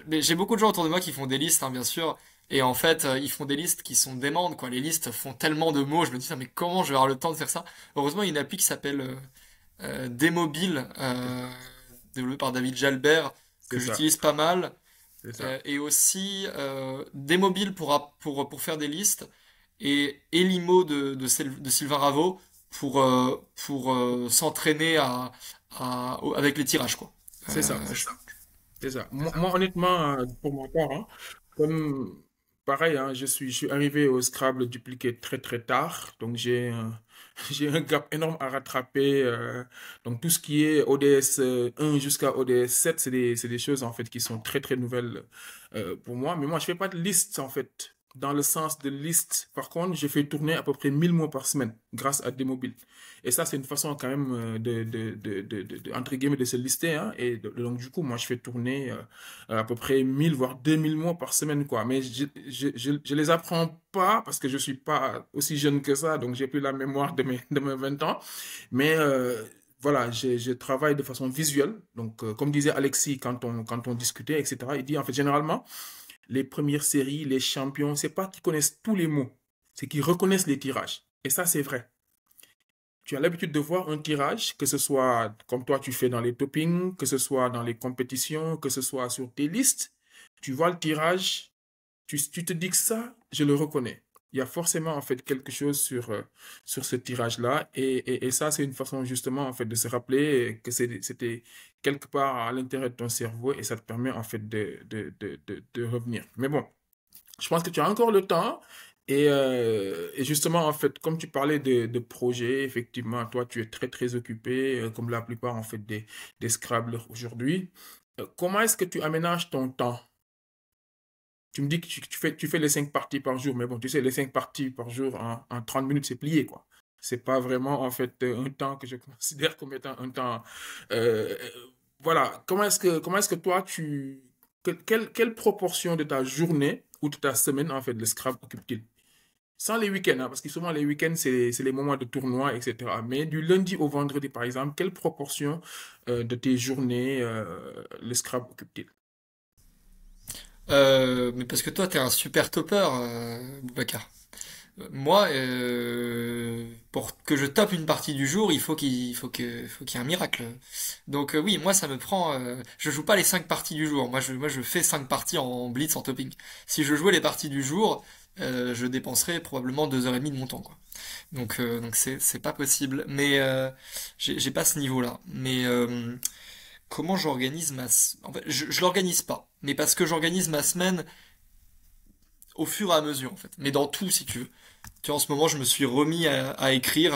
Mais j'ai beaucoup de gens autour de moi qui font des listes, hein, bien sûr. Et en fait, ils font des listes qui sont démentes, quoi. Les listes font tellement de mots. Je me dis, ah, mais comment je vais avoir le temps de faire ça? Heureusement, il y a une appli qui s'appelle Desmobile, développé par David Jalbert, que c'est ça, j'utilise pas mal, c'est ça. et aussi Desmobile pour faire des listes, et Elimo de Sylvain Raveau pour s'entraîner avec les tirages, quoi. C'est ça, Je- c'est ça. Moi, honnêtement, pour ma part, hein, comme pareil, hein, je suis arrivé au Scrabble Duplicate très très tard, donc j'ai un gap énorme à rattraper. Donc tout ce qui est ODS 1 jusqu'à ODS 7, c'est des choses en fait qui sont très très nouvelles pour moi. Mais moi, je fais pas de liste en fait. Dans le sens de liste, par contre, je fais tourner à peu près 1000 mots par semaine grâce à des mobiles. Et ça, c'est une façon quand même entre guillemets, de se lister, hein. Donc, du coup, moi, je fais tourner à peu près 1000 voire 2000 mots par semaine, quoi. Mais je les apprends pas parce que je suis pas aussi jeune que ça, donc j'ai plus la mémoire de mes 20 ans. Mais voilà, je travaille de façon visuelle. Donc, comme disait Alexis quand on discutait, etc., il dit en fait, généralement, les premières séries, les champions, c'est pas qu'ils connaissent tous les mots, c'est qu'ils reconnaissent les tirages. Et ça, c'est vrai. Tu as l'habitude de voir un tirage, que ce soit comme toi tu fais dans les toppings, que ce soit dans les compétitions, que ce soit sur tes listes. Tu vois le tirage, tu te dis que ça, je le reconnais. Il y a forcément en fait quelque chose sur ce tirage-là. Et ça, c'est une façon justement en fait de se rappeler que c'était quelque part à l'intérieur de ton cerveau et ça te permet en fait de revenir. Mais bon, je pense que tu as encore le temps. Et justement, en fait, comme tu parlais de projets, effectivement, toi, tu es très, très occupé, comme la plupart, en fait, des Scrabblers aujourd'hui. Comment est-ce que tu aménages ton temps? Tu me dis que tu fais les 5 parties par jour, mais bon, tu sais, les 5 parties par jour en 30 minutes, c'est plié, quoi. C'est pas vraiment, en fait, un temps que je considère comme étant un temps. euh, euh, voilà. Comment est-ce que toi, quelle proportion de ta journée ou de ta semaine, en fait, le Scrabble occupe-t-il? Sans les week-ends, hein, parce que souvent les week-ends, c'est les moments de tournoi, etc. Mais du lundi au vendredi, par exemple, quelle proportion de tes journées le Scrabble occupe-t-il? Mais parce que toi, t'es un super topper, Boubacar. Moi, pour que je tope une partie du jour, faut qu'il y ait un miracle. Donc oui, moi ça me prend. Je joue pas les 5 parties du jour. Moi je fais 5 parties en blitz en topping. Si je jouais les parties du jour, je dépenserais probablement 2h30 de mon temps, quoi. Donc c'est pas possible. Mais j'ai pas ce niveau-là. Mais comment j'organise en fait, je l'organise pas. Mais parce que j'organise ma semaine au fur et à mesure en fait. Mais dans tout si tu veux. Tu vois, en ce moment, je me suis remis à écrire.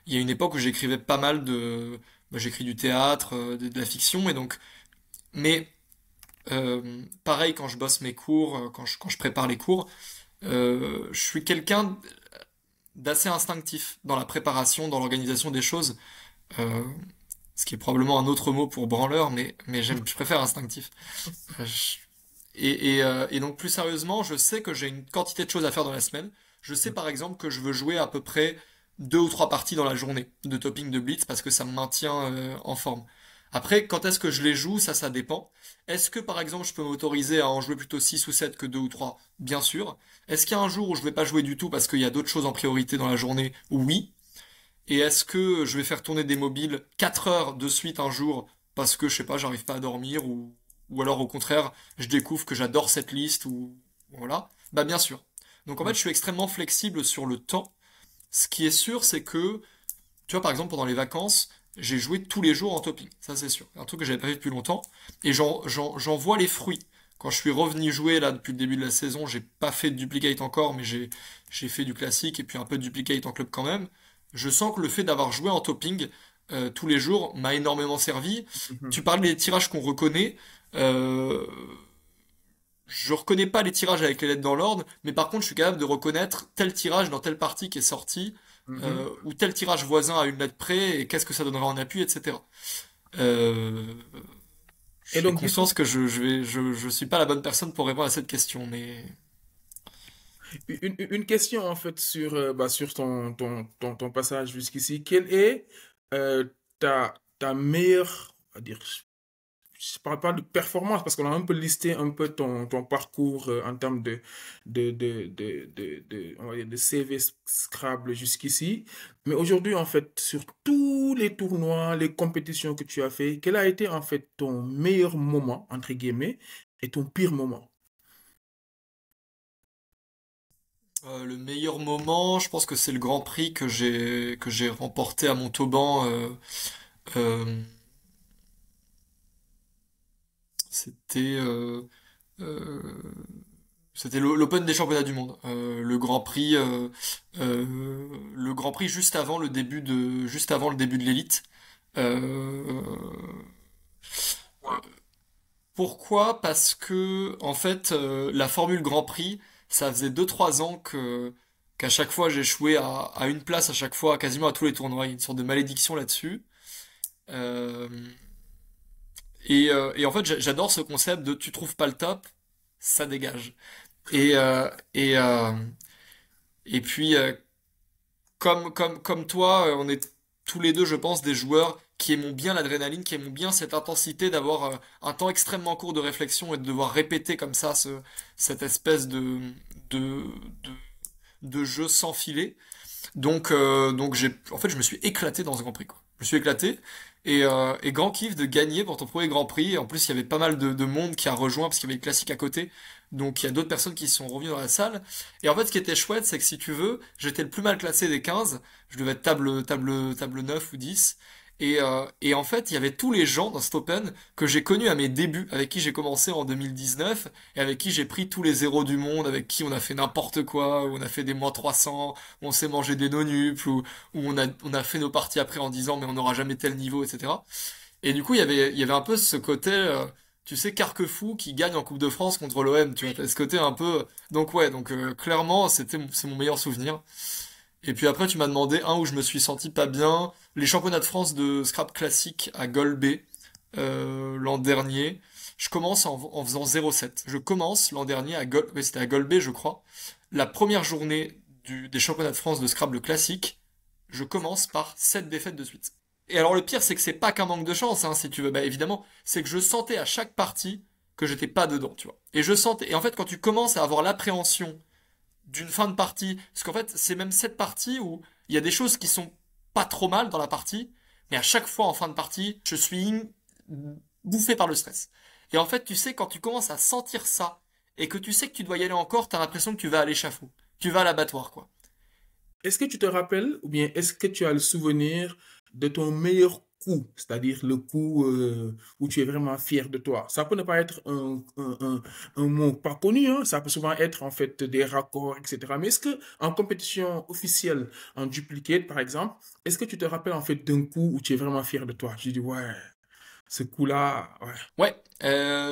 Il y a une époque où j'écrivais pas mal de. Bah, j'écris du théâtre, de la fiction, et donc. Mais pareil, quand je bosse mes cours, quand je prépare les cours, je suis quelqu'un d'assez instinctif dans la préparation, dans l'organisation des choses. Euh, Ce qui est probablement un autre mot pour branleur, mais je préfère instinctif. Euh, je- et donc plus sérieusement, je sais que j'ai une quantité de choses à faire dans la semaine. Je sais par exemple que je veux jouer à peu près 2 ou 3 parties dans la journée de topping de blitz parce que ça me maintient en forme. Après, quand est-ce que je les joue, ça dépend. Est-ce que par exemple je peux m'autoriser à en jouer plutôt 6 ou 7 que 2 ou 3? Bien sûr. Est-ce qu'il y a un jour où je vais pas jouer du tout parce qu'il y a d'autres choses en priorité dans la journée? Oui. Et est-ce que je vais faire tourner des mobiles 4 heures de suite un jour parce que je sais pas, j'arrive pas à dormir ou alors au contraire, je découvre que j'adore cette liste ou voilà. Bah bien sûr. Donc en fait, je suis extrêmement flexible sur le temps. Ce qui est sûr, c'est que tu vois par exemple pendant les vacances, j'ai joué tous les jours en topping. Ça c'est sûr. Un truc que j'avais pas fait depuis longtemps et j'en vois les fruits. Quand je suis revenu jouer là depuis le début de la saison, j'ai pas fait de duplicate encore, mais j'ai fait du classique et puis un peu de duplicate en club quand même. Je sens que le fait d'avoir joué en topping tous les jours m'a énormément servi. Mhm. Tu parles des tirages qu'on reconnaît. Euh, je reconnais pas les tirages avec les lettres dans l'ordre, mais par contre, je suis capable de reconnaître tel tirage dans telle partie qui est sorti, Mhm. ou tel tirage voisin à une lettre près, et qu'est-ce que ça donnera en appui, etc. Euh, Et j'ai donc, du coup, conscience que je suis pas la bonne personne pour répondre à cette question, mais une question en fait sur, sur ton passage jusqu'ici. Quelle est ta meilleure, on va dire, je parle pas de performance parce qu'on a un peu listé un peu ton parcours en termes on va dire de CV Scrabble jusqu'ici. Mais aujourd'hui, en fait, sur tous les tournois, les compétitions que tu as fait, quel a été en fait ton meilleur moment, entre guillemets, et ton pire moment? le meilleur moment, je pense que c'est le Grand Prix que j'ai remporté à Montauban. Euh, c'était euh, euh, C'était l'Open des championnats du monde, le Grand Prix juste avant le début de l'élite. Euh, Pourquoi? Parce que en fait, la formule Grand Prix, ça faisait 2 3 ans qu'à chaque fois j'échouais à une place à chaque fois, quasiment à tous les tournois. Il y a une sorte de malédiction là-dessus. Euh, et en fait, j'adore ce concept de tu trouves pas le top, ça dégage. Et, euh, et, euh, et puis, comme toi, on est tous les deux, je pense, des joueurs qui aimons bien l'adrénaline, qui aimons bien cette intensité d'avoir un temps extrêmement court de réflexion et de devoir répéter comme ça cette espèce de, de, de jeu sans filet. Donc en fait, je me suis éclaté dans ce Grand Prix, quoi. Je me suis éclaté et grand kiff de gagner pour ton premier Grand Prix. En plus, il y avait pas mal de monde qui a rejoint parce qu'il y avait le classique à côté. Donc il y a d'autres personnes qui sont revenues dans la salle. Et en fait, ce qui était chouette, c'est que si tu veux, j'étais le plus mal classé des 15. Je devais être table 9 ou 10. Et en fait, il y avait tous les gens dans cet Open que j'ai connus à mes débuts, avec qui j'ai commencé en 2019, et avec qui j'ai pris tous les zéros du monde, avec qui on a fait n'importe quoi, où on a fait des -300, où on s'est mangé des nonuples, où on a fait nos parties après en disant mais on n'aura jamais tel niveau, etc. Et du coup, il y avait un peu ce côté, tu sais, Carquefou qui gagne en Coupe de France contre l'OM, tu vois, t'as ce côté un peu. Donc ouais, donc clairement, c'est mon meilleur souvenir. Et puis après, tu m'as demandé un où je me suis senti pas bien. Les championnats de France de scrap classique à Golbet l'an dernier. Je commence en faisant 0,7. Je commence l'an dernier oui, c'était à Golbet, je crois. La première journée des championnats de France de Scrabble classique, je commence par 7 défaites de suite. Et alors le pire, c'est que c'est pas qu'un manque de chance, hein, si tu veux. Bah évidemment, c'est que je sentais à chaque partie que j'étais pas dedans, tu vois. Et je sentais, et en fait, quand tu commences à avoir l'appréhension d'une fin de partie, parce qu'en fait, c'est même cette partie où il y a des choses qui sont pas trop mal dans la partie, mais à chaque fois en fin de partie, je suis bouffé par le stress. Et en fait, tu sais, quand tu commences à sentir ça, et que tu sais que tu dois y aller encore, t'as l'impression que tu vas à l'échafaud. Tu vas à l'abattoir, quoi. Est-ce que tu te rappelles ou bien est-ce que tu as le souvenir de ton meilleur coup, c'est-à-dire le coup où tu es vraiment fier de toi? Ça peut ne pas être un mot pas connu, hein, ça peut souvent être en fait des raccords, etc. Mais est-ce que en compétition officielle, en duplicate par exemple, est-ce que tu te rappelles en fait d'un coup où tu es vraiment fier de toi? Tu dis ouais, ce coup-là, ouais. Ouais,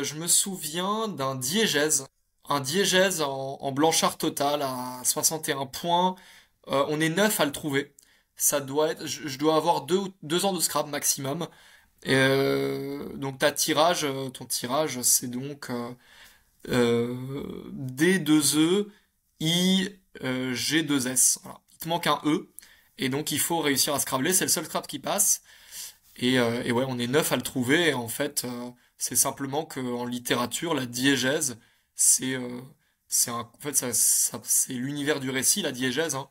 je me souviens d'un diégèse. Un diégèse en blanchard total à 61 points. On est 9 à le trouver. Ça doit être, je dois avoir 2 ans de scrap maximum. Donc ton tirage, c'est donc D2E, I, G2S. Voilà. Il te manque un E, et donc il faut réussir à scrabler. C'est le seul scrap qui passe. Et ouais, on est 9 à le trouver. Et en fait, c'est simplement que en littérature, la diégèse, c'est en fait, c'est l'univers du récit, la diégèse, hein.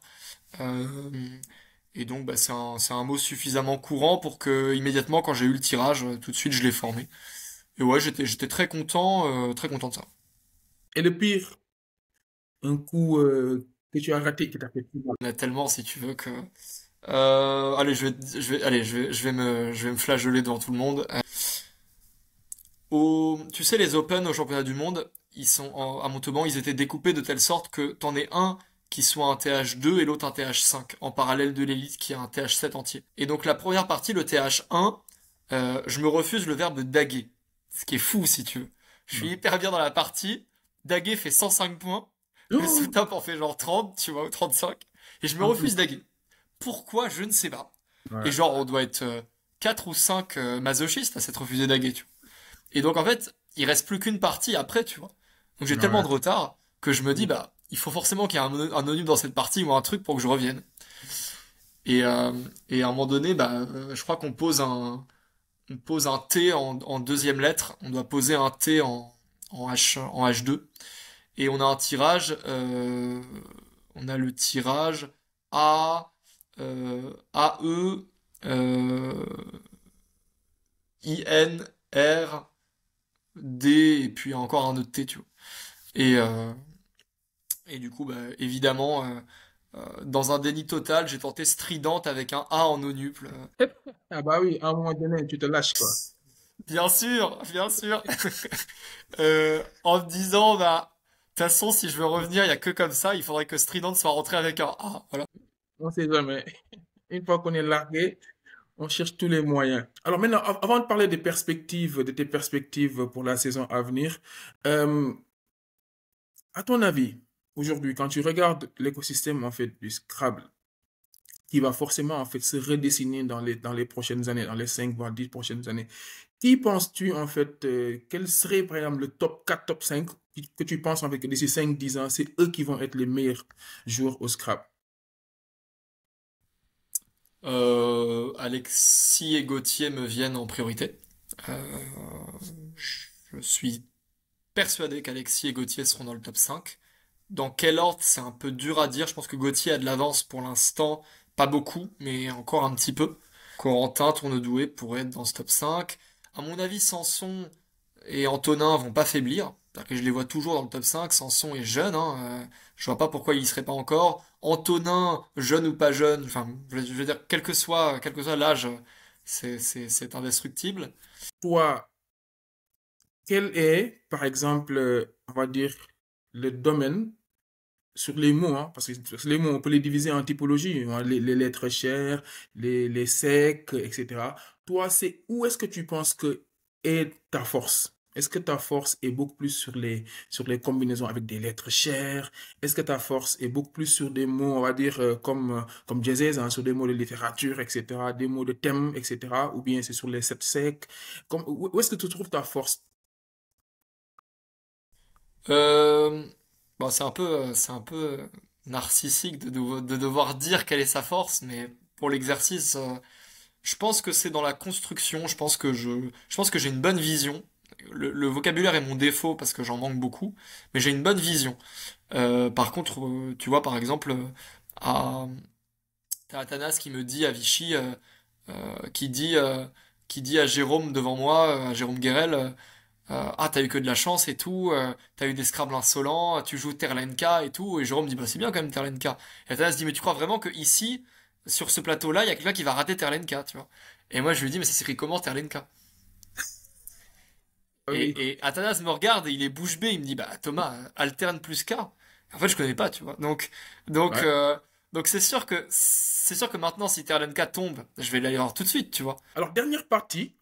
Euh, et donc, bah, c'est un mot suffisamment courant pour que, immédiatement, quand j'ai eu le tirage, tout de suite, je l'ai formé. Et ouais, j'étais très content de ça. Et le pire, un coup que tu as raté qui t'a fait tout mal. Il y en a tellement, si tu veux, que... allez, je vais me flageoler devant tout le monde. Tu sais, les Open au championnat du monde, à Montauban, ils étaient découpés de telle sorte que t'en aies un qui soit un TH2 et l'autre un TH5, en parallèle de l'élite qui a un TH7 entier. Et donc la première partie, le TH1, je me refuse le verbe daguer. Ce qui est fou, si tu veux. Je suis Non. hyper bien dans la partie, daguer fait 105 points, le Oh, sous-top en fait genre 30, tu vois, ou 35, et je me en plus. refuse daguer. Pourquoi? Je ne sais pas. Et Ouais. genre, on doit être 4 ou 5 masochistes à s'être refusé daguer, tu vois. Et donc en fait, il reste plus qu'une partie après, tu vois. Donc j'ai tellement Ouais. de retard que je me dis, bah, il faut forcément qu'il y ait un onub dans cette partie ou un truc pour que je revienne. Et, euh, et à un moment donné, bah, je crois on pose un T en deuxième lettre. On doit poser un T en H2. Et on a un tirage, on a le tirage A, AE, euh, IN, R, D, et puis encore un autre T, tu vois. Et, euh, et du coup, bah, évidemment, dans un déni total, j'ai tenté stridente avec un A en onuple. Ah bah oui, à un moment donné, tu te lâches quoi. Bien sûr, bien sûr. En me disant, bah, de toute façon, si je veux revenir, il y a que comme ça, il faudrait que stridente soit rentré avec un A. Voilà. On sait jamais. Une fois qu'on est largué, on cherche tous les moyens. Alors maintenant, avant de parler des perspectives, de tes perspectives pour la saison à venir, euh, à ton avis, aujourd'hui, quand tu regardes l'écosystème en fait du Scrabble, qui va forcément en fait se redessiner dans les prochaines années, dans les 5 voire 10 prochaines années, qui penses-tu en fait, quel serait par exemple le top 4 top 5 que tu penses en fait que d'ici 5 10 ans, c'est eux qui vont être les meilleurs joueurs au Scrabble? Alexis et Gauthier me viennent en priorité. Euh, je suis persuadé qu'Alexis et Gauthier seront dans le top 5. Dans quel ordre, c'est un peu dur à dire. Je pense que Gauthier a de l'avance pour l'instant. Pas beaucoup, mais encore un petit peu. Corentin, Tournedoué pourrait être dans ce top 5. À mon avis, Sanson et Antonin vont pas faiblir. C'est-à-dire que je les vois toujours dans le top 5. Sanson est jeune, hein. Je vois pas pourquoi il y serait pas encore. Antonin, jeune ou pas jeune, enfin, je veux dire, quel que soit l'âge, c'est indestructible. Toi, quel est, par exemple, on va dire, le domaine sur les mots, hein, parce que sur les mots, on peut les diviser en typologies, hein, les lettres chères, les secs, etc. Toi, c'est où est-ce que tu penses que est ta force? Est-ce que ta force est beaucoup plus sur les combinaisons avec des lettres chères? Est-ce que ta force est beaucoup plus sur des mots, on va dire, comme diésèse, hein, sur des mots de littérature, etc., des mots de thème, etc., ou bien c'est sur les sept secs? Où est-ce que tu trouves ta force? Euh, bon, c'est un peu narcissique de devoir dire quelle est sa force, mais pour l'exercice, je pense que c'est dans la construction. Je pense que j'ai une bonne vision. le vocabulaire est mon défaut parce que j'en manque beaucoup, mais j'ai une bonne vision. Par contre, tu vois, par exemple, à, t'as Athanas qui me dit à Vichy, euh, qui dit, euh, qui dit à Jérôme devant moi, à Jérôme Guérel, ah, t'as eu que de la chance et tout, t'as eu des Scrabble insolents, tu joues Terlenka et tout, et Jérôme dit, bah c'est bien quand même Terlenka. Et Athanas dit, mais tu crois vraiment que ici, sur ce plateau-là, il y a quelqu'un qui va rater Terlenka, tu vois? Et moi je lui dis, mais c'est écrit comment Terlenka? Ah oui, Et Athanas me regarde et il est bouche bée, il me dit, bah Thomas, alterne plus K. En fait, je connais pas, tu vois. Donc, ouais. euh, donc c'est sûr que maintenant, si Terlenka tombe, je vais l'aller voir tout de suite, tu vois. Alors, dernière partie,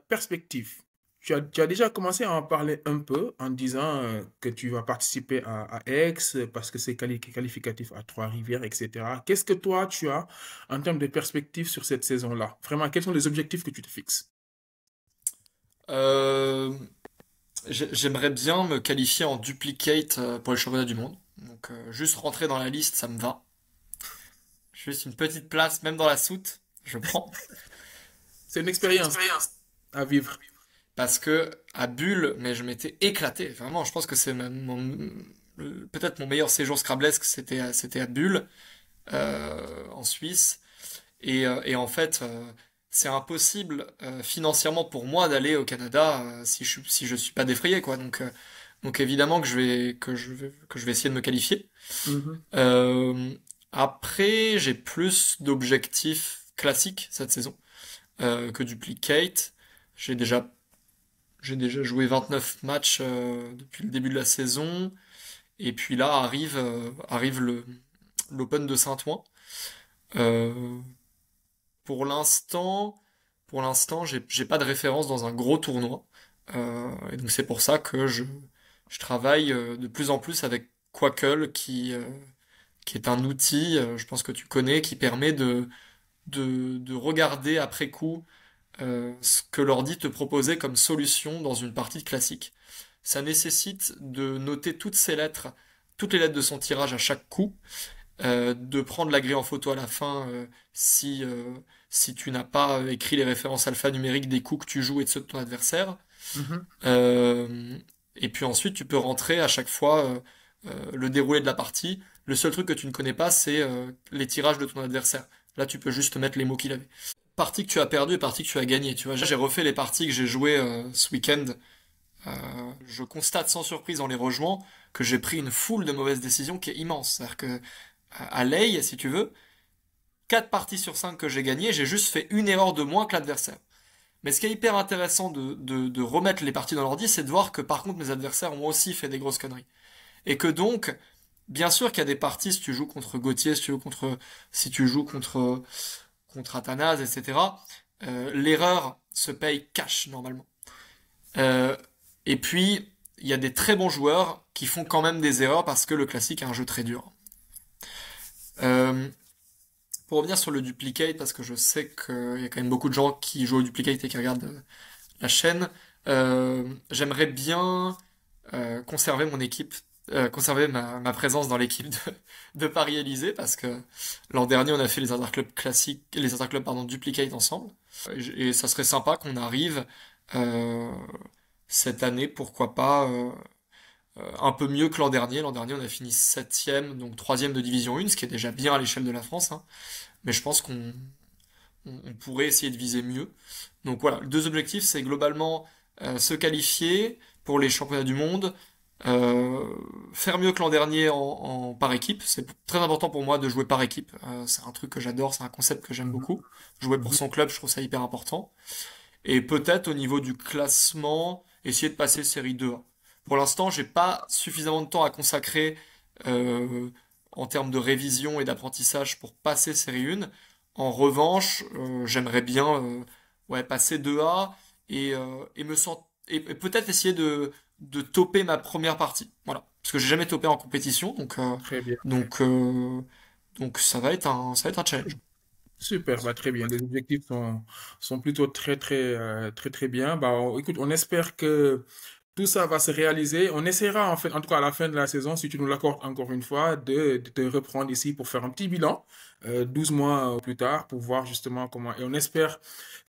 perspective. Tu as déjà commencé à en parler un peu en disant que tu vas participer à Aix parce que c'est qualificatif à Trois-Rivières, etc. Qu'est-ce que toi, tu as en termes de perspective sur cette saison-là? Vraiment, quels sont les objectifs que tu te fixes? Euh, J'aimerais bien me qualifier en duplicate pour les championnats du monde. Donc, juste rentrer dans la liste, ça me va. Juste une petite place, même dans la soute, je prends. C'est une expérience à vivre. Parce que à Bulle, mais je m'étais éclaté. Vraiment, je pense que c'est peut-être mon meilleur séjour Scrablesque, c'était à Bulle, en Suisse. Et en fait, c'est impossible financièrement pour moi d'aller au Canada si je suis pas défrayé, quoi. Donc évidemment que je vais essayer de me qualifier. Mhm. Euh, Après, j'ai plus d'objectifs classiques cette saison que duplicate. J'ai déjà j'ai déjà joué 29 matchs depuis le début de la saison. Et puis là arrive l'Open de Saint-Ouen. Euh, pour l'instant, j'ai pas de référence dans un gros tournoi. Et donc c'est pour ça que je travaille de plus en plus avec Quackle, qui est un outil, je pense que tu connais, qui permet de regarder après coup ce que l'ordi te proposait comme solution dans une partie classique. Ça nécessite de noter toutes les lettres de son tirage à chaque coup, de prendre la grille en photo à la fin si tu n'as pas écrit les références alphanumériques des coups que tu joues et de ceux de ton adversaire. Mhm. Euh, et puis ensuite, tu peux rentrer à chaque fois le déroulé de la partie. Le seul truc que tu ne connais pas, c'est les tirages de ton adversaire. Là, tu peux juste mettre les mots qu'il avait. Partie que tu as perdu et partie que tu as gagné. Tu vois, j'ai refait les parties que j'ai jouées ce week-end. Je constate sans surprise en les rejoignant que j'ai pris une foule de mauvaises décisions qui est immense. C'est-à-dire que à Ley, si tu veux, 4 parties sur 5 que j'ai gagnées, j'ai juste fait une erreur de moins que l'adversaire. Mais ce qui est hyper intéressant de remettre les parties dans l'ordi, c'est de voir que par contre mes adversaires ont aussi fait des grosses conneries. Et que donc, bien sûr qu'il y a des parties, si tu joues contre Gauthier, si tu joues contre Athanase, etc., l'erreur se paye cash normalement. Euh, et puis, il y a des très bons joueurs qui font quand même des erreurs parce que le classique est un jeu très dur. Euh, pour revenir sur le duplicate, parce que je sais qu'il y a quand même beaucoup de gens qui jouent au duplicate et qui regardent la chaîne, j'aimerais bien conserver mon équipe, conserver ma présence dans l'équipe de Paris-Élysée, parce que l'an dernier on a fait les interclubs classiques, les interclubs pardon, duplicate ensemble, et ça serait sympa qu'on arrive euh, cette année, pourquoi pas, un peu mieux que l'an dernier. L'an dernier on a fini septième, donc troisième de division 1, ce qui est déjà bien à l'échelle de la France, hein. Mais je pense qu'on pourrait essayer de viser mieux. Donc voilà, deux objectifs, c'est globalement se qualifier pour les championnats du monde, euh, faire mieux que l'an dernier par équipe. C'est très important pour moi de jouer par équipe. C'est un truc que j'adore, c'est un concept que j'aime Mhm. beaucoup. Jouer pour Mhm. son club, je trouve ça hyper important. Et peut-être au niveau du classement, essayer de passer série 2A. Pour l'instant, j'ai pas suffisamment de temps à consacrer euh, en termes de révision et d'apprentissage pour passer série 1. En revanche, j'aimerais bien ouais, passer 2A et peut-être essayer de topper ma première partie. Voilà. Parce que j'ai jamais topé en compétition, Très bien. donc, euh, donc ça va être un challenge. Super, bah, très bien. Les objectifs sont plutôt très, très, très, très bien. Bah, écoute, on espère que Tout ça va se réaliser. On essaiera, en fait, en tout cas à la fin de la saison, si tu nous l'accordes encore une fois, de te reprendre ici pour faire un petit bilan, 12 mois plus tard, pour voir justement comment. Et on espère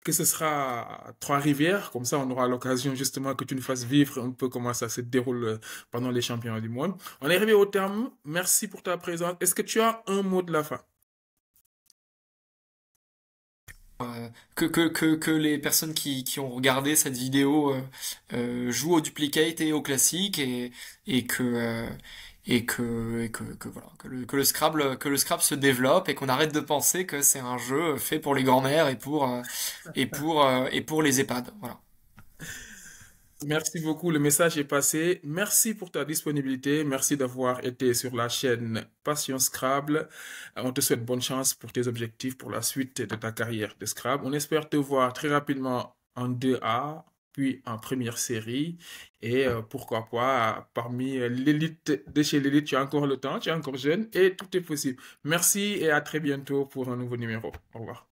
que ce sera Trois-Rivières. Comme ça, on aura l'occasion justement que tu nous fasses vivre un peu comment ça se déroule pendant les championnats du monde. On est arrivé au terme. Merci pour ta présence. Est-ce que tu as un mot de la fin? Que les personnes qui ont regardé cette vidéo jouent au duplicate et au classique et que voilà que le Scrabble se développe et qu'on arrête de penser que c'est un jeu fait pour les grands-mères et pour les EHPAD. Voilà. Merci beaucoup, le message est passé. Merci pour ta disponibilité. Merci d'avoir été sur la chaîne Passion Scrabble. On te souhaite bonne chance pour tes objectifs pour la suite de ta carrière de Scrabble. On espère te voir très rapidement en 2A, puis en première série. Et pourquoi pas, parmi l'élite de chez l'élite, tu as encore le temps, tu es encore jeune et tout est possible. Merci et à très bientôt pour un nouveau numéro. Au revoir.